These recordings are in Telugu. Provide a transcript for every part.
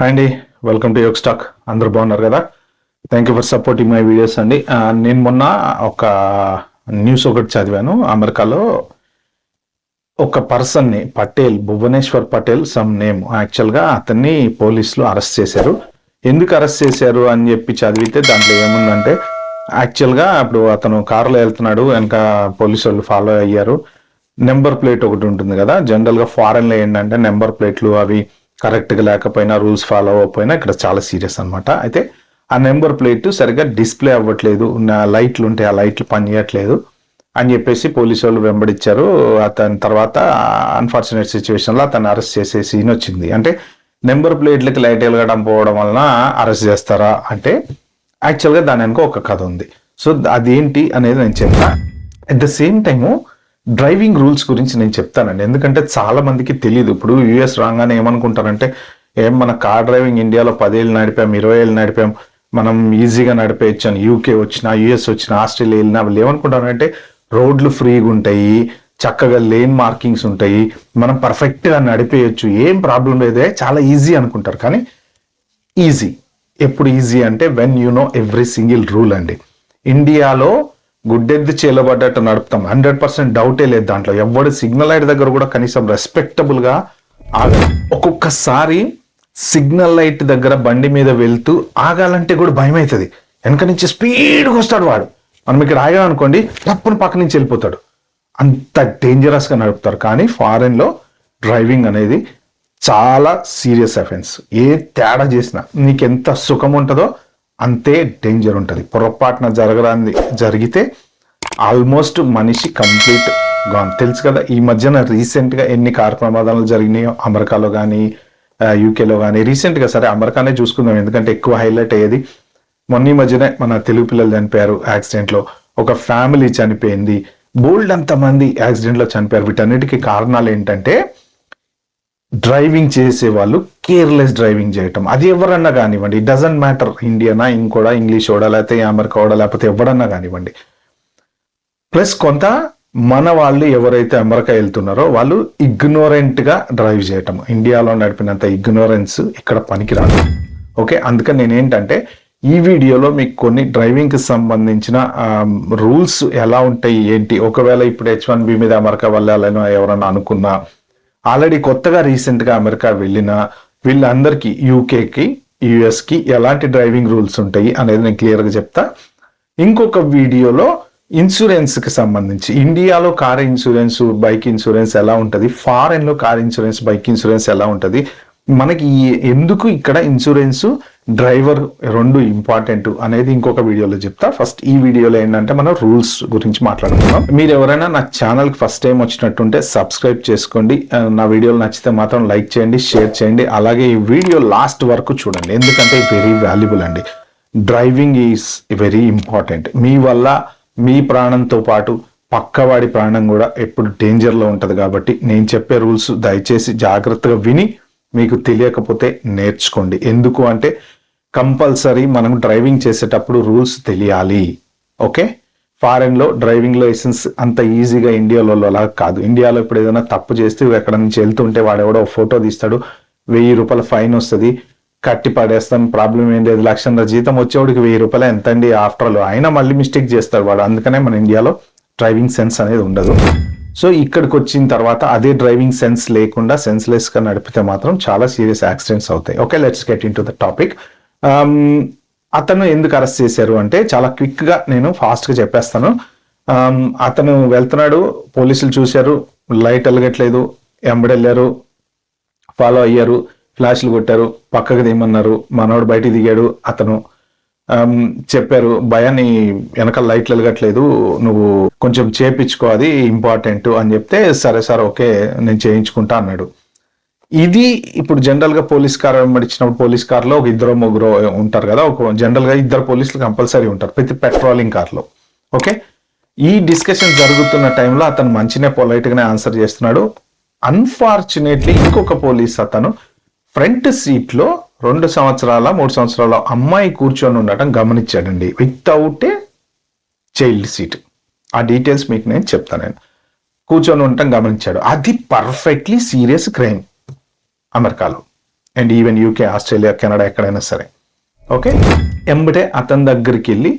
హాయ్ అండి, వెల్కమ్ టు యోగ్ స్టాక్. అందరూ బాగున్నారు కదా? Thank you for supporting my videos అండి. నేను మొన్న ఒక న్యూస్ ఒకటి చదివాను. అమెరికాలో ఒక పర్సన్ని భువనేశ్వర్ పటేల్ సమ్ నేమ్, యాక్చువల్గా అతన్ని పోలీసులు అరెస్ట్ చేశారు. ఎందుకు అరెస్ట్ చేశారు అని చెప్పి చదివితే దాంట్లో ఏముందంటే, యాక్చువల్గా ఇప్పుడు అతను కారులో వెళ్తున్నాడు, వెనక పోలీసు వాళ్ళు ఫాలో అయ్యారు. నెంబర్ ప్లేట్ ఒకటి ఉంటుంది కదా, జనరల్గా ఫారెన్లో ఏంటంటే నెంబర్ ప్లేట్లు అవి కరెక్ట్గా లేకపోయినా, రూల్స్ ఫాలో అవ్వకపోయినా ఇక్కడ చాలా సీరియస్ అనమాట. అయితే ఆ నెంబర్ ప్లేట్ సరిగ్గా డిస్ప్లే అవ్వట్లేదు, లైట్లు ఉంటాయి, ఆ లైట్లు పనిచేయట్లేదు అని చెప్పేసి పోలీసు వాళ్ళు వెంబడించారు. అతని తర్వాత అన్ఫార్చునేట్ సిచ్యువేషన్లో అతన్ని అరెస్ట్ చేసే సీన్ వచ్చింది. అంటే నెంబర్ ప్లేట్లకి లైట్ వెలగడం పోవడం వలన అరెస్ట్ చేస్తారా అంటే, యాక్చువల్గా దాని వెనుక ఒక కథ ఉంది. సో అదేంటి అనేది నేను చెప్తా. At the same time driving rules గురించి నేను చెప్తానండి, ఎందుకంటే చాలా మందికి తెలియదు. ఇప్పుడు యుఎస్ రాగానే ఏమనుకుంటారంటే, మన కార్ డ్రైవింగ్ ఇండియాలో 10 ఏళ్ళు నడిపాం, 20 ఏళ్ళు నడిపాం, మనం ఈజీగా నడిపేయచ్చు అని. యూకే వచ్చినా, యుఎస్ వచ్చినా, ఆస్ట్రేలియా వెళ్ళినా వాళ్ళు ఏమనుకుంటారంటే రోడ్లు ఫ్రీగా ఉంటాయి, చక్కగా లేన్ మార్కింగ్స్ ఉంటాయి, మనం పర్ఫెక్ట్గా నడిపేయచ్చు, ఏం ప్రాబ్లం లేదే, చాలా ఈజీ అనుకుంటారు. కానీ ఈజీ ఎప్పుడు ఈజీ అంటే when you know every single rule అండి. ఇండియాలో గుడ్డెద్దు చేయబడ్డట్టు నడుపుతాం, 100% డౌటే లేదు దాంట్లో. ఎవడు సిగ్నల్ లైట్ దగ్గర కూడా కనీసం రెస్పెక్టబుల్ గా ఆగాలి. ఒక్కొక్కసారి సిగ్నల్ లైట్ దగ్గర బండి మీద వెళ్తూ ఆగాలంటే కూడా భయం అవుతుంది. వెనక నుంచి స్పీడ్గా వస్తాడు వాడు, మనం ఇక్కడ ఆగామనుకోండి తప్పని పక్క నుంచి వెళ్ళిపోతాడు. అంత డేంజరస్ గా నడుపుతారు. కానీ ఫారెన్ లో డ్రైవింగ్ అనేది చాలా సీరియస్ అఫెన్స్. ఏ తేడా చేసినా నీకెంత సుఖం ఉంటుందో అంతే డేంజర్ ఉంటుంది. పొరపాటున జరిగితే ఆల్మోస్ట్ మనిషి కంప్లీట్ గాన్. తెలుసు కదా, ఈ మధ్యన రీసెంట్గా ఎన్ని కారు ప్రమాదాలు జరిగినాయో అమెరికాలో కానీ యూకేలో కానీ. రీసెంట్గా సరే అమెరికానే చూసుకుందాం, ఎందుకంటే ఎక్కువ హైలైట్ అయ్యేది. మొన్న ఈ మధ్యనే మన తెలుగు పిల్లలు చనిపోయారు యాక్సిడెంట్లో, ఒక ఫ్యామిలీ చనిపోయింది, బోల్డ్ అంతమంది యాక్సిడెంట్లో చనిపోయారు. వీటన్నిటికీ కారణాలు ఏంటంటే డ్రైవింగ్ చేసే వాళ్ళు కేర్లెస్ డ్రైవింగ్ చేయటం. అది ఎవరన్నా కానివ్వండి, ఇట్ డజంట్ మ్యాటర్, ఇండియనా, ఇంకోడా, ఇంగ్లీష్ ఓడా, లేకపోతే అమెరికా ఓడా, లేకపోతే ఎవరన్నా కానివ్వండి. ప్లస్ కొంత మన వాళ్ళు ఎవరైతే అమెరికా వెళ్తున్నారో వాళ్ళు ఇగ్నోరెంట్ గా డ్రైవ్ చేయటం. ఇండియాలో నడిపినంత ఇగ్నోరెన్స్ ఇక్కడ పనికిరాదు. ఓకే, అందుకని నేనేంటంటే ఈ వీడియోలో మీకు కొన్ని డ్రైవింగ్ కి సంబంధించిన రూల్స్ ఎలా ఉంటాయి ఏంటి, ఒకవేళ ఇప్పుడు H1B మీద అమెరికా వెళ్ళాలని ఎవరన్నా అనుకున్నా, ఆల్రెడీ కొత్తగా రీసెంట్గా అమెరికా వెళ్ళిన వీళ్ళందరికీ, యూకేకి, యుఎస్కి ఎలాంటి డ్రైవింగ్ రూల్స్ ఉంటాయి అనేది నేను క్లియర్గా చెప్తా. ఇంకొక వీడియోలో ఇన్సూరెన్స్కి సంబంధించి, ఇండియాలో కార్ ఇన్సూరెన్స్, బైక్ ఇన్సూరెన్స్ ఎలా ఉంటుంది, ఫారెన్లో కార్ ఇన్సూరెన్స్, బైక్ ఇన్సూరెన్స్ ఎలా ఉంటుంది, మనకి ఎందుకు ఇక్కడ ఇన్సూరెన్స్, డ్రైవర్ రెండు ఇంపార్టెంట్ అనేది ఇంకొక వీడియోలో చెప్తా. ఫస్ట్ ఈ వీడియోలో ఏంటంటే మనం రూల్స్ గురించి మాట్లాడుకుందాం. మీరు ఎవరైనా నా ఛానల్కి ఫస్ట్ టైం వచ్చినట్టుంటే సబ్స్క్రైబ్ చేసుకోండి. నా వీడియోలు నచ్చితే మాత్రం లైక్ చేయండి, షేర్ చేయండి. అలాగే ఈ వీడియో లాస్ట్ వరకు చూడండి, ఎందుకంటే వెరీ వాల్యుబుల్ అండి. Driving is very important. మీ వల్ల మీ ప్రాణంతో పాటు పక్కవాడి ప్రాణం కూడా ఎప్పుడు డేంజర్లో ఉంటుంది. కాబట్టి నేను చెప్పే రూల్స్ దయచేసి జాగ్రత్తగా విని, మీకు తెలియకపోతే నేర్చుకోండి. ఎందుకు అంటే కంపల్సరీ మనం డ్రైవింగ్ చేసేటప్పుడు రూల్స్ తెలియాలి. ఓకే, ఫారెన్లో డ్రైవింగ్ లైసెన్స్ అంత ఈజీగా ఇండియాలో అలా కాదు. ఇండియాలో ఇప్పుడు ఏదైనా తప్పు చేస్తే ఎక్కడ నుంచి వెళ్తుంటే వాడెవడో ఫోటో తీస్తాడు, 1000 రూపాయల ఫైన్ వస్తుంది, కట్టి పడేస్తాం, ప్రాబ్లం ఏం లేదు. 1,00,000 జీతం వచ్చేవాడికి 1000 రూపాయలు ఎంత అండి ఆఫ్టర్ ఆల్, అయినా మళ్ళీ మిస్టేక్ చేస్తాడు వాడు. అందుకనే మన ఇండియాలో డ్రైవింగ్ సెన్స్ అనేది ఉండదు. సో ఇక్కడికి వచ్చిన తర్వాత అదే డ్రైవింగ్ సెన్స్ లేకుండా సెన్స్లెస్ గా నడిపితే మాత్రం చాలా సీరియస్ యాక్సిడెంట్స్ అవుతాయి. Okay, let's get in to the topic. అతను ఎందుకు అరెస్ట్ చేశారు అంటే చాలా క్విక్ గా నేను ఫాస్ట్ గా చెప్పేస్తాను. అతను వెళ్తున్నాడు, పోలీసులు చూశారు, లైట్ వెలగట్లేదు, ఎంబడెళ్ళారు, ఫాలో అయ్యారు, ఫ్లాష్లు కొట్టారు, పక్కకు దిగమన్నారు, మనోడు బయటికి దిగాడు. అతను చెప్పారు, భయాన్ని వెనకాల లైట్లు వెలగట్లేదు, నువ్వు కొంచెం చేపించుకో, అది ఇంపార్టెంట్ అని చెప్తే, సరే సార్ ఓకే నేను చేయించుకుంటా అన్నాడు. ఇది ఇప్పుడు జనరల్ గా పోలీస్ కార్ వెంబడించినప్పుడు పోలీస్ కార్ లో ఒక 2-3 ఉంటారు కదా, ఒక జనరల్ గా 2 పోలీసులు కంపల్సరీ ఉంటారు ప్రతి పెట్రోలింగ్ కార్ లో. ఓకే, ఈ డిస్కషన్ జరుగుతున్న టైంలో అతను మంచినే పొలైట్ గానే ఆన్సర్ చేస్తున్నాడు. అన్ఫార్చునేట్లీ ఇంకొక పోలీస్ అతను ఫ్రంట్ సీట్ లో 2 సంవత్సరాల 3 సంవత్సరాల అమ్మాయి కూర్చొని ఉండటం గమనించాడండి, వితౌట్ ఏ చైల్డ్ సీట్. ఆ డీటెయిల్స్ మీకు నేను చెప్తాను. నేను కూర్చొని ఉండటం గమనించాడు. అది పర్ఫెక్ట్లీ సీరియస్ క్రైమ్ అమెరికాలో. And even UK, Australia, Canada ఎక్కడైనా సరే. ఓకే, ఎంబటే అతని దగ్గరికి వెళ్ళి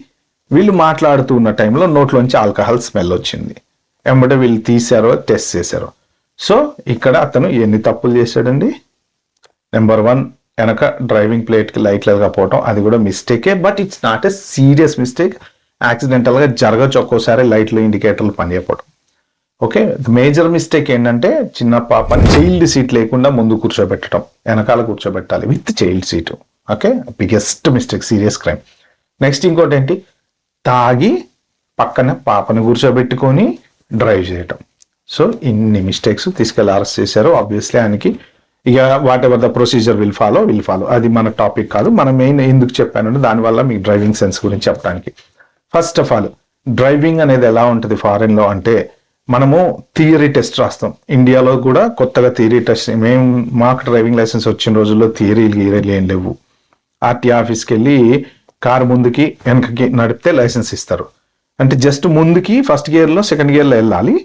వీళ్ళు మాట్లాడుతూ ఉన్న టైంలో నోట్లోంచి ఆల్కహాల్ స్మెల్ వచ్చింది. ఎంబటే వీళ్ళు తీశారో టెస్ట్ చేశారో. సో ఇక్కడ అతను ఎన్ని తప్పులు చేశాడండి? నెంబర్ 1, వెనక డ్రైవింగ్ ప్లేట్కి లైట్ లేకపోవడం, అది కూడా మిస్టేకే. But it's not a serious mistake. యాక్సిడెంటల్గా జరగచ్చు ఒక్కోసారి లైట్లు ఇండికేటర్లు పనిచేయకపోవడం. ఓకే, మేజర్ మిస్టేక్ ఏంటంటే చిన్న పాపని చైల్డ్ సీట్ లేకుండా ముందు కూర్చోబెట్టడం, వెనకాల కూర్చోబెట్టాలి with child seat. Okay, biggest mistake, serious crime. Next ఇంకోటి ఏంటి, తాగి పక్కన పాపని కూర్చోబెట్టుకొని డ్రైవ్ చేయటం. సో ఇన్ని మిస్టేక్స్ తీసుకెళ్ళి అరెస్ట్ చేశారు. ఆబ్వియస్లీ ఆయనకి ఇక what ever the procedure will follow. అది మన టాపిక్ కాదు. మన మెయిన్ ఎందుకు చెప్పానంటే దానివల్ల మీకు డ్రైవింగ్ సెన్స్ గురించి చెప్పడానికి. ఫస్ట్ ఆఫ్ ఆల్, డ్రైవింగ్ అనేది ఎలా ఉంటుంది ఫారెన్లో అంటే, మనము థియరీ టెస్ట్ రాస్తాం. ఇండియాలో కూడా కొత్తగా థియరీ టెస్ట్, మాకు డ్రైవింగ్ లైసెన్స్ వచ్చిన రోజుల్లో థియరీలు ఏం లేవు. ఆర్టీ ఆఫీస్కి వెళ్ళి కారు ముందుకి వెనకకి నడిపితే లైసెన్స్ ఇస్తారు. అంటే జస్ట్ ముందుకి ఫస్ట్ గేర్లో సెకండ్ గేర్లో వెళ్ళాలి,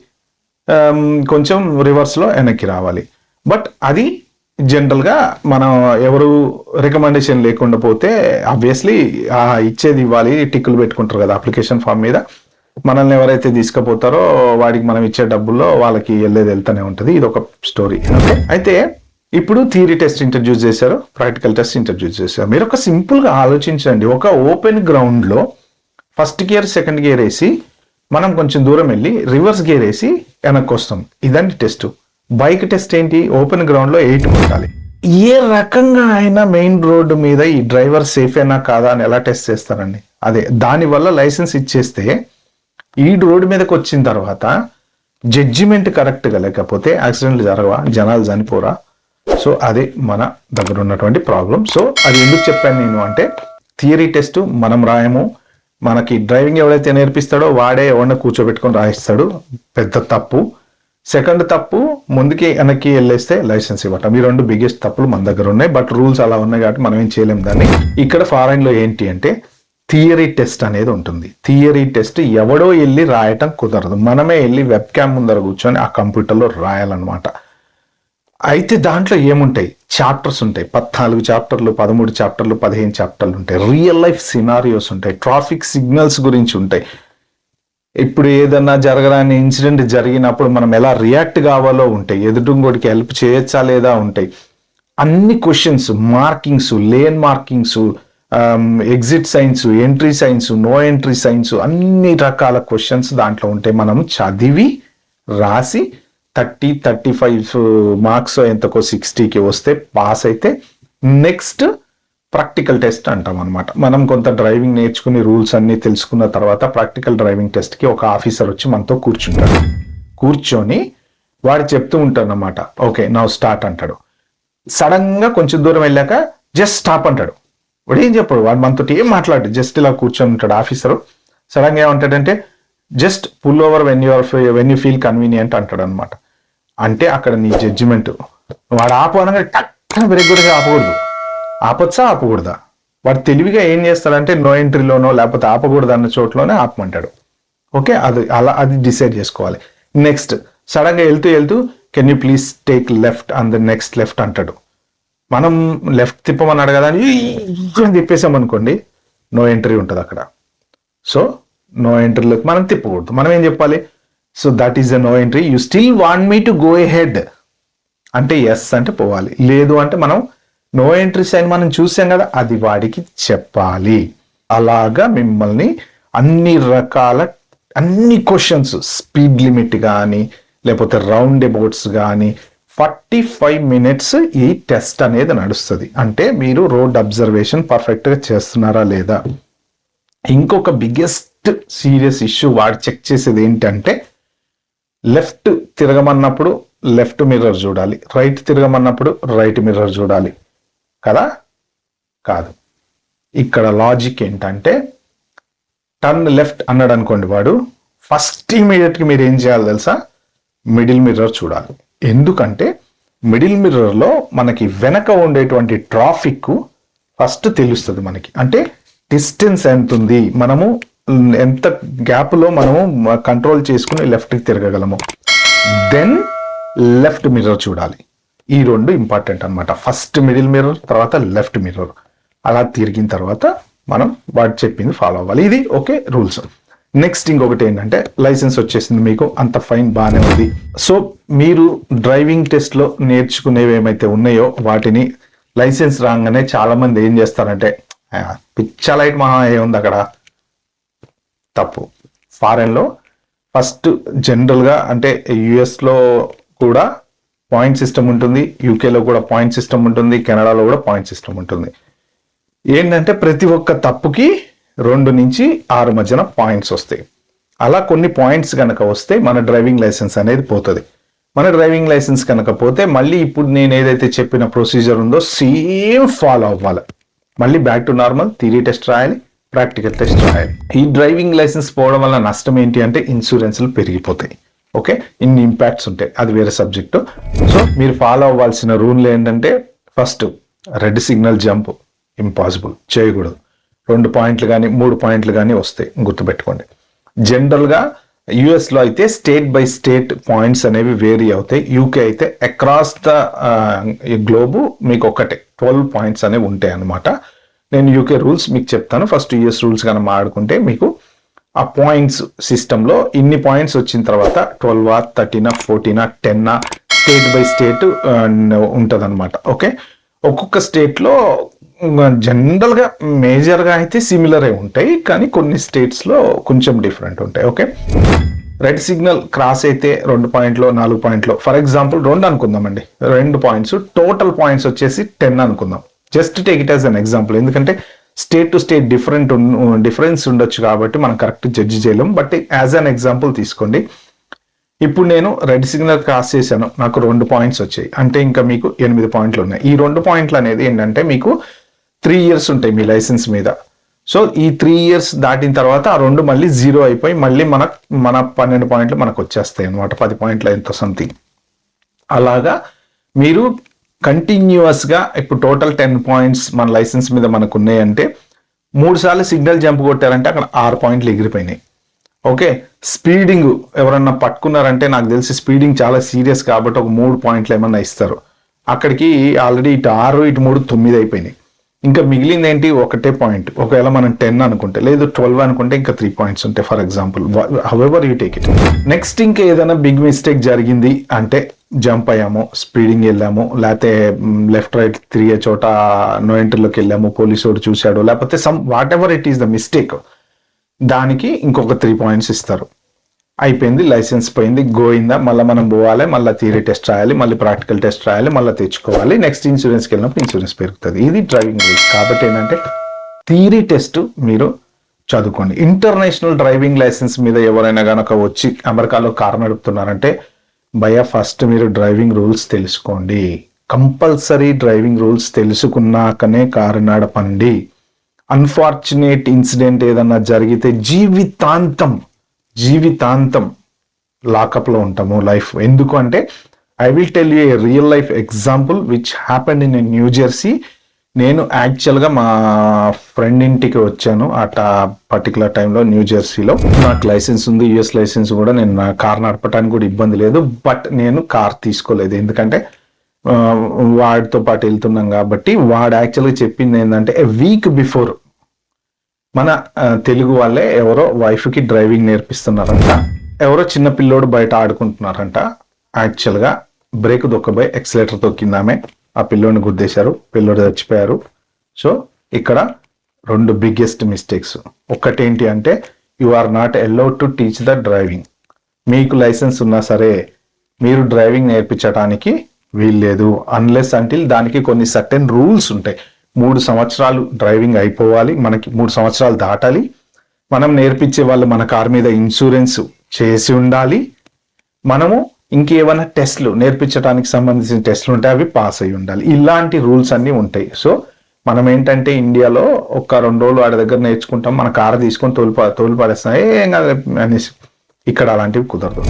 కొంచెం రివర్స్లో వెనక్కి రావాలి. బట్ అది జనరల్గా మనం ఎవరు రికమెండేషన్ లేకుండా పోతే ఆబ్వియస్లీ ఇచ్చేది ఇవ్వాలి, టిక్కులు పెట్టుకుంటారు కదా అప్లికేషన్ ఫామ్ మీద. మనల్ని ఎవరైతే తీసుకుపోతారో వాడికి మనం ఇచ్చే డబ్బుల్లో వాళ్ళకి వెళ్తూనే ఉంటుంది. ఇది ఒక స్టోరీ. ఓకే, అయితే ఇప్పుడు థియరీ టెస్ట్ ఇంట్రడ్యూస్ చేశారు, ప్రాక్టికల్ టెస్ట్ ఇంట్రడ్యూస్ చేశారు. మీరు ఒక సింపుల్గా ఆలోచించండి. ఒక ఓపెన్ గ్రౌండ్లో ఫస్ట్ గేర్ సెకండ్ గేర్ వేసి మనం కొంచెం దూరం వెళ్ళి రివర్స్ గేర్ వేసి వెనక్కి వస్తాం. ఇదండి టెస్ట్. బైక్ టెస్ట్ ఏంటి, ఓపెన్ గ్రౌండ్లో 8 కొట్టాలి. ఏ రకంగా అయినా మెయిన్ రోడ్డు మీద ఈ డ్రైవర్ సేఫ్ అయినా కాదా అని ఎలా టెస్ట్ చేస్తారండి? అదే దానివల్ల లైసెన్స్ ఇచ్చేస్తే ఈ రోడ్డు మీదకి వచ్చిన తర్వాత జడ్జిమెంట్ కరెక్ట్గా లేకపోతే యాక్సిడెంట్లు జరగవా, జనాలు చనిపోరా? సో అదే మన దగ్గర ఉన్నటువంటి ప్రాబ్లం. సో అది ఎందుకు చెప్పాను నేను అంటే, థియరీ టెస్ట్ మనం రాయము, మనకి డ్రైవింగ్ ఎవరైతే నేర్పిస్తాడో వాడే ఎవరిని కూర్చోబెట్టుకొని రాయిస్తాడు. పెద్ద తప్పు. సెకండ్ తప్పు, ముందుకి వెనక్కి వెళ్ళేస్తే లైసెన్స్ ఇవ్వటం. ఈ 2 బిగ్గెస్ట్ తప్పులు మన దగ్గర ఉన్నాయి. బట్ రూల్స్ అలా ఉన్నాయి కాబట్టి మనం ఏం చేయలేం దాన్ని. ఇక్కడ ఫారెన్లో ఏంటి అంటే థియరీ టెస్ట్ అనేది ఉంటుంది. థియరీ టెస్ట్ ఎవడో వెళ్ళి రాయటం కుదరదు, మనమే వెళ్ళి వెబ్ క్యామ్ ముందర కూర్చొని ఆ కంప్యూటర్లో రాయాలన్నమాట. అయితే దాంట్లో ఏముంటాయి, చాప్టర్స్ ఉంటాయి. 14 చాప్టర్లు, 13 చాప్టర్లు, 15 చాప్టర్లు ఉంటాయి. రియల్ లైఫ్ సినారియోస్ ఉంటాయి, ట్రాఫిక్ సిగ్నల్స్ గురించి ఉంటాయి. ఇప్పుడు ఏదన్నా జరగరాని ఇన్సిడెంట్ జరిగినప్పుడు మనం ఎలా రియాక్ట్ కావాలో ఉంటాయి. ఎదుటింకోటికి హెల్ప్ చేయొచ్చా లేదా ఉంటాయి. అన్ని questions, markings, lane markings, exit signs, entry signs, no entry signs, అన్ని రకాల క్వశ్చన్స్ దాంట్లో ఉంటాయి. మనం చదివి రాసి 30-35 మార్క్స్ ఎంతకో 60కి వస్తే పాస్ అయితే నెక్స్ట్ ప్రాక్టికల్ టెస్ట్ అంటాం అనమాట. మనం కొంత డ్రైవింగ్ నేర్చుకుని రూల్స్ అన్ని తెలుసుకున్న తర్వాత ప్రాక్టికల్ డ్రైవింగ్ టెస్ట్కి ఒక ఆఫీసర్ వచ్చి మనతో కూర్చుంటాడు. కూర్చొని వాడు చెప్తూ ఉంటాడు అనమాట. ఓకే నౌ స్టార్ట్ అంటాడు. సడన్ గా కొంచెం దూరం వెళ్ళాక జస్ట్ స్టాప్ అంటాడు. వాడు ఏం చెప్పాడు, వాడు మనతో ఏం మాట్లాడు, జస్ట్ ఇలా కూర్చొని ఉంటాడు ఆఫీసరు. సడన్ గా ఏమంటాడంటే just pull over when you feel convenient అంటాడు అనమాట. అంటే అక్కడ నీ జడ్జిమెంట్. వాడు ఆపు అనగా టక్కన బ్రేక్ కూడా ఆపకూడదు. ఆపొచ్చా ఆపకూడదా? వాడు తెలివిగా ఏం చేస్తాడంటే నో ఎంట్రీలోనో లేకపోతే ఆపకూడదు అన్న చోట్లోనే ఆపమంటాడు. ఓకే, అది డిసైడ్ చేసుకోవాలి. నెక్స్ట్ సడన్ గా వెళ్తూ can you please take left and the next left అంటాడు. మనం లెఫ్ట్ తిప్పమన్నాడు కదా అని తిప్పేసాం అనుకోండి, నో ఎంట్రీ ఉంటుంది అక్కడ. సో నో ఎంట్రీలోకి మనం తిప్పకూడదు. మనం ఏం చెప్పాలి, so that is the no entry, you still want me to go ahead అంటే ఎస్ అంటే పోవాలి, లేదు అంటే మనం నో ఎంట్రీ సైన్ మనం చూసాం కదా అది వాడికి చెప్పాలి. అలాగా మిమ్మల్ని అన్ని క్వశ్చన్స్, స్పీడ్ లిమిట్ కానీ లేకపోతే రౌండ్ అబౌట్స్ కానీ 45 minutes ఈ టెస్ట్ అనేది నడుస్తుంది. అంటే మీరు రోడ్ అబ్జర్వేషన్ పర్ఫెక్ట్గా చేస్తున్నారా లేదా. ఇంకొక బిగ్గెస్ట్ సీరియస్ ఇష్యూ వాడు చెక్ చేసేది ఏంటంటే, లెఫ్ట్ తిరగమన్నప్పుడు లెఫ్ట్ మిర్రర్ చూడాలి, రైట్ తిరగమన్నప్పుడు రైట్ మిర్రర్ చూడాలి కదా. కాదు, ఇక్కడ లాజిక్ ఏంటంటే టర్న్ లెఫ్ట్ అన్నాడు అనుకోండి వాడు, ఫస్ట్ ఇమీడియట్గా మీరు ఏం చేయాలి తెలుసా, మిడిల్ మిర్రర్ చూడాలి. ఎందుకంటే మిడిల్ మిర్రర్లో మనకి వెనక ఉండేటువంటి ట్రాఫిక్ ఫస్ట్ తెలుస్తుంది మనకి. అంటే డిస్టెన్స్ ఎంత ఉంది, మనము ఎంత గ్యాప్లో మనము కంట్రోల్ చేసుకుని లెఫ్ట్కి తిరగగలము. దెన్ లెఫ్ట్ మిర్రర్ చూడాలి. ఈ రెండు ఇంపార్టెంట్ అనమాట. ఫస్ట్ మిడిల్ మిర్రర్, తర్వాత లెఫ్ట్ మిర్రర్. అలా తిరిగిన తర్వాత మనం వాడు చెప్పింది ఫాలో అవ్వాలి. ఇది ఓకే రూల్స్. నెక్స్ట్ ఇంకొకటి ఏంటంటే లైసెన్స్ వచ్చేసింది మీకు, అంత ఫైన్ బాగానే ఉంది. సో మీరు డ్రైవింగ్ టెస్ట్లో నేర్చుకునేవి ఏమైతే ఉన్నాయో వాటిని లైసెన్స్ రాగానే చాలా మంది ఏం చేస్తారంటే పిచ్చ లైట్ మహా ఏముంది అక్కడ. తప్పు. ఫారెన్లో ఫస్ట్ జనరల్గా అంటే యుఎస్లో కూడా పాయింట్ సిస్టమ్ ఉంటుంది, యూకేలో కూడా పాయింట్ సిస్టమ్ ఉంటుంది, కెనడాలో కూడా పాయింట్ సిస్టమ్ ఉంటుంది. ఏంటంటే ప్రతి ఒక్క తప్పుకి 2 నుంచి 6 మధ్యన పాయింట్స్ వస్తాయి. అలా కొన్ని పాయింట్స్ కనుక వస్తే మన డ్రైవింగ్ లైసెన్స్ అనేది పోతుంది. మన డ్రైవింగ్ లైసెన్స్ కనుక పోతే మళ్ళీ ఇప్పుడు నేను ఏదైతే చెప్పిన ప్రొసీజర్ ఉందో సేమ్ ఫాలో అవ్వాలి. మళ్ళీ back to normal, theory test రాయాలి, ప్రాక్టికల్ టెస్ట్ రాయాలి. ఈ డ్రైవింగ్ లైసెన్స్ పోవడం వల్ల నష్టం ఏంటి అంటే ఇన్సూరెన్స్లు పెరిగిపోతాయి. ఓకే, ఇన్ని ఇంపాక్ట్స్ ఉంటాయి, అది వేరే సబ్జెక్టు. సో మీరు ఫాలో అవ్వాల్సిన రూల్ ఏంటంటే first red signal jump impossible, చేయకూడదు. 2 పాయింట్లు కానీ 3 పాయింట్లు కానీ వస్తాయి, గుర్తుపెట్టుకోండి. జనరల్గా యుఎస్లో అయితే స్టేట్ బై స్టేట్ పాయింట్స్ అనేవి వేరీ అవుతాయి. యూకే అయితే అక్రాస్ ద గ్లోబు మీకు ఒకటే 12 పాయింట్స్ అనేవి ఉంటాయి అన్నమాట. నేను యూకే రూల్స్ మీకు చెప్తాను. ఫస్ట్ యుఎస్ రూల్స్ కానీ మాట్లాడుకుంటే మీకు ఆ పాయింట్స్ సిస్టంలో ఇన్ని పాయింట్స్ వచ్చిన తర్వాత 12, 13, 14, 10 స్టేట్ బై స్టేట్ ఉంటుంది అనమాట. ఓకే, ఒక్కొక్క స్టేట్లో జనరల్గా మేజర్గా అయితే సిమిలరే ఉంటాయి, కానీ కొన్ని స్టేట్స్లో కొంచెం డిఫరెంట్ ఉంటాయి. ఓకే, రెడ్ సిగ్నల్ క్రాస్ అయితే 2 పాయింట్లు 4 పాయింట్లు, for example 2 అనుకుందామండి, 2 points, total points వచ్చేసి 10 అనుకుందాం. Just take it as an example, ఎందుకంటే స్టేట్ టు స్టేట్ డిఫరెన్స్ ఉండొచ్చు కాబట్టి మనం కరెక్ట్ జడ్జి చేయలేం. బట్ యాజ్ అన్ ఎగ్జాంపుల్ తీసుకోండి. ఇప్పుడు నేను రెడ్ సిగ్నల్ క్రాస్ చేశాను, నాకు 2 పాయింట్స్ వచ్చాయి, అంటే ఇంకా మీకు 8 పాయింట్లు ఉన్నాయి. ఈ 2 పాయింట్లు అనేది ఏంటంటే మీకు 3 ఇయర్స్ ఉంటాయి మీ లైసెన్స్ మీద. సో ఈ 3 ఇయర్స్ దాటిన తర్వాత ఆ 2 మళ్ళీ 0 అయిపోయి మళ్ళీ మన 12 పాయింట్లు మనకు వచ్చేస్తాయి అనమాట, 10 పాయింట్లు ఎంతో సంథింగ్. అలాగా మీరు కంటిన్యూస్గా ఇప్పుడు టోటల్ 10 పాయింట్స్ మన లైసెన్స్ మీద మనకు ఉన్నాయంటే 3 సార్లు సిగ్నల్ జంప్ కొట్టారంటే అక్కడ 6 పాయింట్లు ఎగిరిపోయినాయి. ఓకే, స్పీడింగ్ ఎవరన్నా పట్టుకున్నారంటే నాకు తెలిసి స్పీడింగ్ చాలా సీరియస్ కాబట్టి ఒక 3 పాయింట్లు ఏమన్నా ఇస్తారు. అక్కడికి ఆల్రెడీ ఇటు 6 ఇటు 3 9 అయిపోయినాయి. ఇంకా మిగిలింది ఏంటి, ఒకటే పాయింట్. ఒకవేళ మనం 10 అనుకుంటే, లేదు 12 అనుకుంటే ఇంకా 3 పాయింట్స్ ఉంటాయి for example. However you take it. Next ఇంకా ఏదైనా బిగ్ మిస్టేక్ జరిగింది అంటే జంప్ అయ్యాము, స్పీడింగ్ వెళ్ళాము, లేకపోతే లెఫ్ట్ రైట్ తిరిగే చోట నో ఎంట్రీలోకి వెళ్ళాము, పోలీసు వాడు చూశాడు, లేకపోతే some what ever it is the mistake, దానికి ఇంకొక 3 పాయింట్స్ ఇస్తారు. అయిపోయింది, లైసెన్స్ పోయింది, గోయిందా. మళ్ళీ మనం పోవాలి, మళ్ళీ థియరీ టెస్ట్ రాయాలి, మళ్ళీ ప్రాక్టికల్ టెస్ట్ రాయాలి, మళ్ళీ తెచ్చుకోవాలి. నెక్స్ట్ ఇన్సూరెన్స్కి వెళ్ళినప్పుడు ఇన్సూరెన్స్ పెరుగుతుంది. ఇది డ్రైవింగ్ రూల్స్. కాబట్టి ఏంటంటే థియరీ టెస్ట్ మీరు చదువుకోండి. ఇంటర్నేషనల్ డ్రైవింగ్ లైసెన్స్ మీద ఎవరైనా కనుక వచ్చి అమెరికాలో కారు నడుపుతున్నారంటే ఫస్ట్ మీరు డ్రైవింగ్ రూల్స్ తెలుసుకోండి. కంపల్సరీ డ్రైవింగ్ రూల్స్ తెలుసుకున్నాకనే కారు నడపండి. అన్ఫార్చునేట్ ఇన్సిడెంట్ ఏదన్నా జరిగితే జీవితాంతం లాకప్లో ఉంటాము లైఫ్. ఎందుకు అంటే I will tell you a real life example which happened in New Jersey. నేను యాక్చువల్గా మా ఫ్రెండ్ ఇంటికి వచ్చాను అట్ పర్టికులర్ టైంలో న్యూ జెర్సీలో. నాకు లైసెన్స్ ఉంది, యుఎస్ లైసెన్స్ కూడా, నేను నా కార్ నడపడానికి కూడా ఇబ్బంది లేదు. బట్ నేను కార్ తీసుకోలేదు, ఎందుకంటే వాడితో పాటు వెళ్తున్నాం కాబట్టి. వాడు యాక్చువల్గా చెప్పింది ఏంటంటే ఎ వీక్ బిఫోర్ మన తెలుగు వాళ్ళే ఎవరో వైఫ్కి డ్రైవింగ్ నేర్పిస్తున్నారంట. ఎవరో చిన్న పిల్లోడు బయట ఆడుకుంటున్నారంట. యాక్చువల్గా బ్రేక్ దొక్కబోయి ఎక్సలేటర్ తొక్కిందామే, ఆ పిల్లోడిని గుద్దేశారు, పిల్లోడు చచ్చిపోయారు. సో ఇక్కడ 2 బిగ్గెస్ట్ మిస్టేక్స్. ఒక్కటేంటి అంటే you are not allowed to teach the driving. మీకు లైసెన్స్ ఉన్నా సరే మీరు డ్రైవింగ్ నేర్పించడానికి వీల్లేదు, అన్లెస్ అంటిల్ దానికి కొన్ని సర్టెన్ రూల్స్ ఉంటాయి. 3 సంవత్సరాలు డ్రైవింగ్ అయిపోవాలి, మనకి 3 సంవత్సరాలు దాటాలి, మనం నేర్పించే వాళ్ళు మన కార్ మీద ఇన్సూరెన్స్ చేసి ఉండాలి, మనము ఇంకేమైనా టెస్ట్లు నేర్పించడానికి సంబంధించిన టెస్ట్లు ఉంటాయి అవి పాస్ అయి ఉండాలి. ఇలాంటి రూల్స్ అన్నీ ఉంటాయి. సో మనం ఏంటంటే ఇండియాలో ఒక 2 రోజులు వాడి దగ్గర నేర్చుకుంటాం, మన కారు తీసుకొని తోలు పడేస్తాం ఏం కాదు అనేసి. ఇక్కడ అలాంటివి కుదరదు.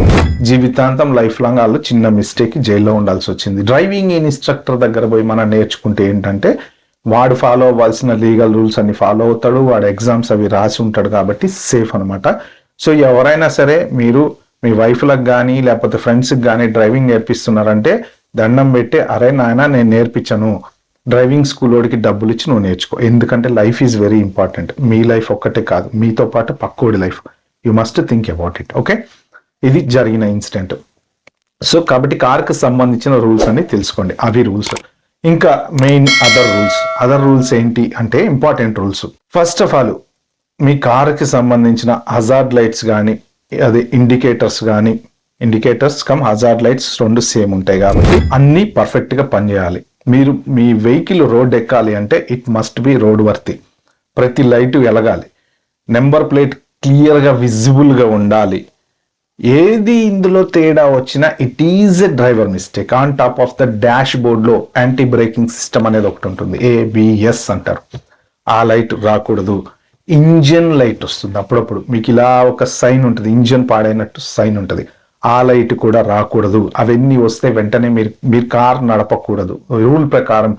జీవితాంతం లైఫ్ లాంగ్ వాళ్ళు చిన్న మిస్టేక్ జైల్లో ఉండాల్సి వచ్చింది. డ్రైవింగ్ ఇన్స్ట్రక్టర్ దగ్గర పోయి మనం నేర్చుకుంటే ఏంటంటే వాడు ఫాలో అవ్వాల్సిన లీగల్ రూల్స్ అన్ని ఫాలో అవుతాడు, వాడు ఎగ్జామ్స్ అవి రాసి ఉంటాడు కాబట్టి సేఫ్ అనమాట. సో ఎవరైనా సరే మీరు మీ వైఫ్లకు కానీ లేకపోతే ఫ్రెండ్స్కి కానీ డ్రైవింగ్ నేర్పిస్తున్నారంటే దండం పెట్టి అరే నాయన నేను నేర్పించను, డ్రైవింగ్ స్కూల్ వాడికి డబ్బులు ఇచ్చి నువ్వు నేర్చుకో. ఎందుకంటే లైఫ్ ఈజ్ వెరీ ఇంపార్టెంట్. మీ లైఫ్ ఒక్కటే కాదు, మీతో పాటు పక్కోడి life. You must think about it. Okay, ఇది జరిగిన ఇన్సిడెంట్. సో కాబట్టి కార్కి సంబంధించిన రూల్స్ అన్ని తెలుసుకోండి, అవి రూల్స్. ఇంకా మెయిన్ అదర్ రూల్స్ ఏంటి అంటే important rules. First of all మీ కార్కి సంబంధించిన హజార్డ్ లైట్స్ కానీ, అదే ఇండికేటర్స్ కమ్ హజార్డ్ లైట్స్ రెండు సేమ్ ఉంటాయి కాబట్టి అన్ని పర్ఫెక్ట్ గా పనిచేయాలి. మీరు మీ వెహికల్ రోడ్ ఎక్కాలి అంటే ఇట్ మస్ట్ బి రోడ్ వర్తి. ప్రతి లైట్ వెలగాలి, నెంబర్ ప్లేట్ క్లియర్ గా విజిబుల్ గా ఉండాలి. ఏది ఇందులో తేడా వచ్చినా it is a driver mistake. On top of the dash board లో యాంటీ బ్రేకింగ్ సిస్టమ్ అనేది ఒకటి ఉంటుంది, ABS అంటారు. ఆ లైట్ రాకూడదు. ఇంజన్ లైట్ వస్తుంది అప్పుడప్పుడు, మీకు ఇలా ఒక సైన్ ఉంటుంది, ఇంజన్ పాడైనట్టు సైన్ ఉంటుంది, ఆ లైట్ కూడా రాకూడదు. అవన్నీ వస్తే వెంటనే మీరు కార్ నడపకూడదు. రూల్ ప్రకారం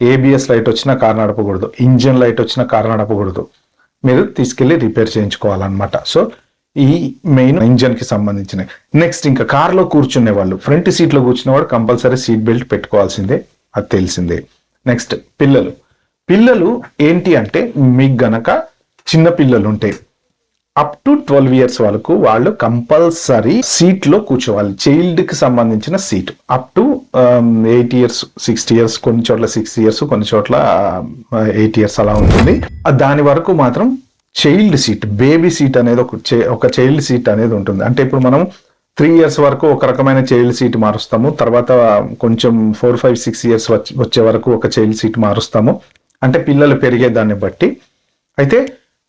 ABS లైట్ వచ్చినా కార్ నడపకూడదు, ఇంజన్ లైట్ వచ్చినా కార్ నడపకూడదు. మీరు తీసుకెళ్లి రిపేర్ చేయించుకోవాలన్నమాట. సో ఈ మెయిన్ ఇంజన్ కి సంబంధించిన. నెక్స్ట్ ఇంకా కార్లో కూర్చునే వాళ్ళు, ఫ్రంట్ సీట్ లో కూర్చునేవాడు కంపల్సరీ సీట్ బెల్ట్ పెట్టుకోవాల్సిందే, అది తెలిసిందే. నెక్స్ట్ పిల్లలు ఏంటి అంటే, మీకు గనక చిన్న పిల్లలు ఉంటే అప్ టు 12 years వరకు వాళ్ళు కంపల్సరీ సీట్ లో కూర్చోవాలి. చైల్డ్ కి సంబంధించిన seat up to 8 years 6 years, కొన్ని చోట్ల 6 years, కొన్ని చోట్ల 8 years అలా ఉంటుంది. దాని వరకు మాత్రం చైల్డ్ సీట్, బేబీ సీట్ అనేది ఒక చైల్డ్ సీట్ అనేది ఉంటుంది. అంటే ఇప్పుడు మనం 3 years వరకు ఒక రకమైన చైల్డ్ సీట్ మారుస్తాము, తర్వాత కొంచెం 4, 5, 6 years వచ్చే వరకు ఒక చైల్డ్ సీట్ మారుస్తాము, అంటే పిల్లలు పెరిగే దాన్ని బట్టి. అయితే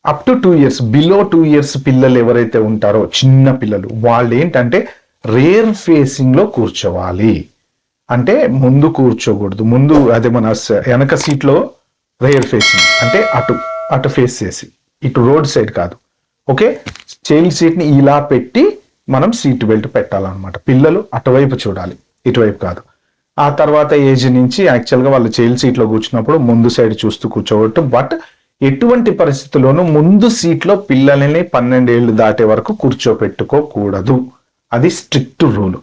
up to 2 years, below 2 years పిల్లలు ఎవరైతే ఉంటారో చిన్న పిల్లలు, వాళ్ళు ఏంటంటే రేర్ ఫేసింగ్ లో కూర్చోవాలి. అంటే ముందు కూర్చోకూడదు, ముందు అదే మన వెనక సీట్ లో రేర్ ఫేసింగ్ అంటే అటు ఫేస్ చేసి, ఇటు రోడ్ సైడ్ కాదు. ఓకే, చైల్డ్ సీట్ ని ఇలా పెట్టి మనం సీట్ బెల్ట్ పెట్టాలన్నమాట. పిల్లలు అటువైపు చూడాలి, ఇటువైపు కాదు. ఆ తర్వాత ఏజ్ నుంచి యాక్చువల్ గా వాళ్ళు చైల్డ్ సీట్ లో కూర్చున్నప్పుడు ముందు సైడ్ చూస్తూ కూర్చోవచ్చు. బట్ ఎటువంటి పరిస్థితుల్లోనూ ముందు సీట్ లో పిల్లల్ని 12 ఏళ్ళు దాటే వరకు కూర్చోపెట్టుకోకూడదు. అది స్ట్రిక్ట్ రూల్.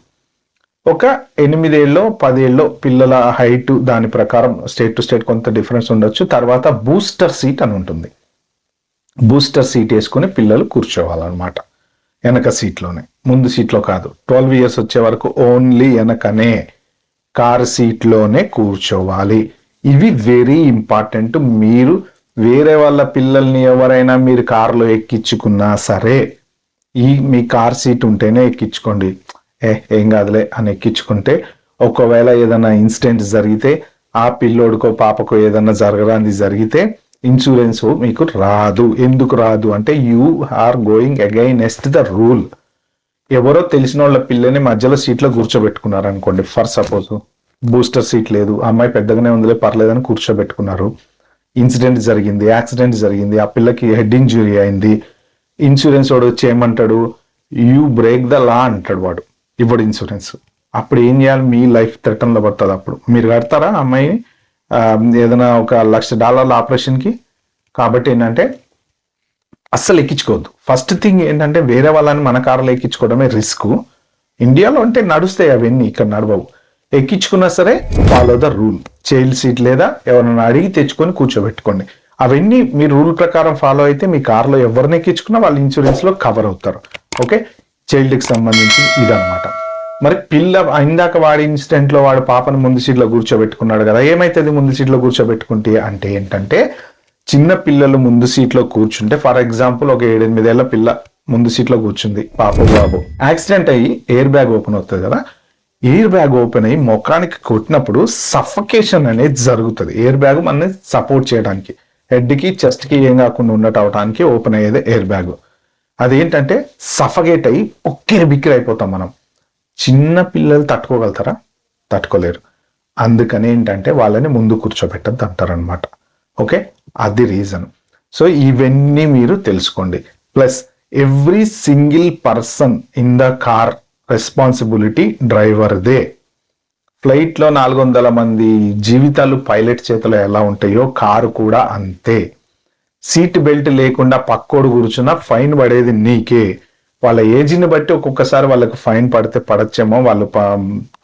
ఒక 8 ఏళ్ళలో 10 ఏళ్ళలో పిల్లల హైట్ దాని ప్రకారం స్టేట్ టు స్టేట్ కొంత డిఫరెన్స్ ఉండొచ్చు. తర్వాత బూస్టర్ సీట్ అని ఉంటుంది, బూస్టర్ సీట్ వేసుకుని పిల్లలు కూర్చోవాలన్నమాట, వెనక సీట్లోనే, ముందు సీట్లో కాదు. 12 years వచ్చే వరకు ఓన్లీ వెనకనే కార్ సీట్లోనే కూర్చోవాలి. ఇవి వెరీ ఇంపార్టెంట్. మీరు వేరే వాళ్ళ పిల్లల్ని ఎవరైనా మీరు కారులో ఎక్కించుకున్నా సరే మీ కార్ సీట్ ఉంటేనే ఎక్కించుకోండి. ఏం కాదులే అని ఎక్కించుకుంటే ఒకవేళ ఏదైనా ఇన్సిడెంట్ జరిగితే, ఆ పిల్లోడికో పాపకో ఏదైనా జరగడానికి జరిగితే ఇన్సూరెన్స్ మీకు రాదు. ఎందుకు రాదు అంటే you are going against the rule. ఎవరో తెలిసిన వాళ్ళ పిల్లని మధ్యలో సీట్లో కూర్చోబెట్టుకున్నారు అనుకోండి, ఫర్ సపోజ్ బూస్టర్ సీట్ లేదు, అమ్మాయి పెద్దగానే ఉందిలే పర్లేదని కూర్చోబెట్టుకున్నారు, ఇన్సిడెంట్ జరిగింది, యాక్సిడెంట్ జరిగింది, ఆ పిల్లకి హెడ్ ఇంజురీ అయింది. ఇన్సూరెన్స్ వాడు వచ్చి ఏమంటాడు, యూ బ్రేక్ ద లా అంటాడు, వాడు ఇవ్వడు ఇన్సూరెన్స్. అప్పుడు ఏం చేయాలి, మీ లైఫ్ థ్రెటన్లో పడుతుంది. అప్పుడు మీరు కడతారా అమ్మాయిని ఏదైనా ఒక $1,00,000 ఆపరేషన్కి? కాబట్టి ఏంటంటే అస్సలు ఎక్కించుకోవద్దు. ఫస్ట్ థింగ్ ఏంటంటే వేరే వాళ్ళని మన కారులో ఎక్కించుకోవడమే రిస్క్. ఇండియాలో అంటే నడుస్తాయి అవన్నీ, ఇక్కడ నడవవు. ఎక్కించుకున్నా సరే follow the rule. Child seat లేదా ఎవరైనా అడిగి తెచ్చుకొని కూర్చోబెట్టుకోండి. అవన్నీ మీరు రూల్ ప్రకారం ఫాలో అయితే మీ కారులో ఎవరిని ఎక్కించుకున్నా వాళ్ళు ఇన్సూరెన్స్ లో కవర్ అవుతారు. ఓకే, చైల్డ్కి సంబంధించి ఇదనమాట. మరి ఇందాక వాడి ఇన్సిడెంట్ లో వాడు పాపను ముందు సీట్లో కూర్చోబెట్టుకున్నాడు కదా, ఏమైతుంది ముందు సీట్లో కూర్చోబెట్టుకుంటే అంటే ఏంటంటే, చిన్న పిల్లలు ముందు సీట్లో కూర్చుంటే, ఫర్ ఎగ్జాంపుల్ ఒక 7-8 ఏళ్ల పిల్ల ముందు సీట్లో కూర్చుంది, పాప బాబు, యాక్సిడెంట్ అయ్యి ఎయిర్ బ్యాగ్ ఓపెన్ అవుతుంది కదా, ఎయిర్ బ్యాగ్ ఓపెన్ అయ్యి మొఖానికి కొట్టినప్పుడు సఫకేషన్ అనేది జరుగుతుంది. ఎయిర్ బ్యాగ్ మనల్ని సపోర్ట్ చేయడానికి, హెడ్ కి చెస్ట్ కి ఏం కాకుండా ఉండటానికి ఓపెన్ అయ్యేది ఎయిర్ బ్యాగ్. అదేంటంటే సఫకేట్ అయ్యి ఒక్కిరి బిక్కిరి అయిపోతాం మనం. చిన్న పిల్లలు తట్టుకోగలుగుతారా? తట్టుకోలేరు. అందుకని ఏంటంటే వాళ్ళని ముందు కూర్చోబెట్టద్దు అంటారనమాట. ఓకే, అది రీజన్. సో ఇవన్నీ మీరు తెలుసుకోండి. Plus every single person in the car responsibility డ్రైవర్దే. ఫ్లైట్లో 400 మంది జీవితాలు పైలట్ చేతిలో ఎలా ఉంటాయో కారు కూడా అంతే. సీట్ బెల్ట్ లేకుండా పక్కోడు కూర్చున్నా ఫైన్ పడేది నీకే. వాళ్ళ ఏజ్ని బట్టి ఒక్కొక్కసారి వాళ్ళకి ఫైన్ పడితే పడచ్చేమో వాళ్ళు,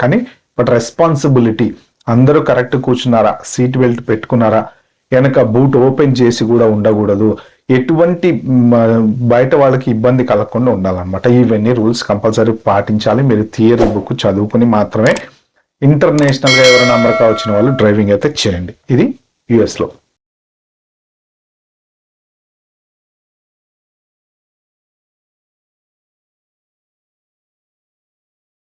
కానీ బట్ రెస్పాన్సిబిలిటీ, అందరూ కరెక్ట్ కూర్చున్నారా, సీట్ బెల్ట్ పెట్టుకున్నారా, వెనక బూట్ ఓపెన్ చేసి కూడా ఉండకూడదు, ఎటువంటి బయట వాళ్ళకి ఇబ్బంది కలగకుండా ఉండాలన్నమాట. ఇవన్నీ రూల్స్ కంపల్సరీ పాటించాలి. మీరు థియరీ బుక్ చదువుకుని మాత్రమే ఇంటర్నేషనల్ గా ఎవరైనా అమెరికా వచ్చిన వాళ్ళు డ్రైవింగ్ అయితే చేయండి. ఇది US లో.